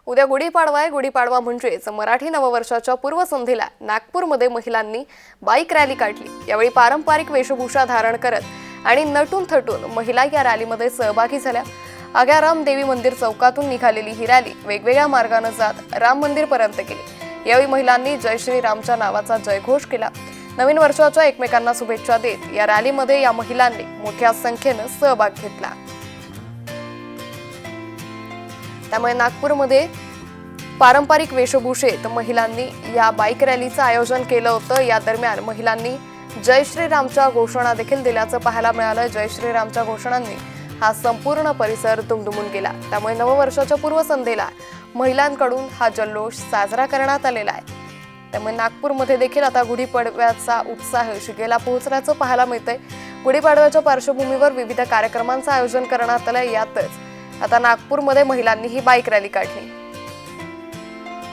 उद्या गुढीपाडवा आहे। गुढीपाडवा म्हणजेच मराठी नववर्षाच्या पूर्वसंध्येला नागपूरमध्ये महिलांनी बाईक रॅली काढली। यावेळी पारंपरिक वेशभूषा धारण करत आणि नटून थटून महिला या रॅलीमध्ये सहभागी झाल्या। आग्याराम देवी मंदिर चौकातून निघालेली ही रॅली वेगवेगळ्या मार्गाने जात राम मंदिरपर्यंत गेली। यावेळी महिलांनी जय श्री रामच्या नावाचा जयघोष केला। नवीन वर्षाच्या एकमेकांना शुभेच्छा देत या रॅलीमध्ये या महिलांनी मोठ्या संख्येने सहभाग घेतला। त्यामुळे नागपूरमध्ये पारंपरिक वेशभूषेत महिलांनी या बाईक रॅलीचं आयोजन केलं होतं। या दरम्यान महिलांनी जय श्रीरामच्या घोषणा देखील दिल्याचं पाहायला मिळालं। जय श्रीरामच्या घोषणांनी हा संपूर्ण परिसर दुमदुमून गेला। त्यामुळे नववर्षाच्या पूर्वसंध्येला महिलांकडून हा जल्लोष साजरा करण्यात आलेला आहे। त्यामुळे नागपूरमध्ये देखील आता गुढीपाडव्याचा उत्साह शिगेला पोहोचल्याचं पाहायला मिळतंय। गुढीपाडव्याच्या पार्श्वभूमीवर विविध कार्यक्रमांचं आयोजन करण्यात आलं। यातच आता नागपूरमध्ये महिलांनी ही बाईक रॅली काढली।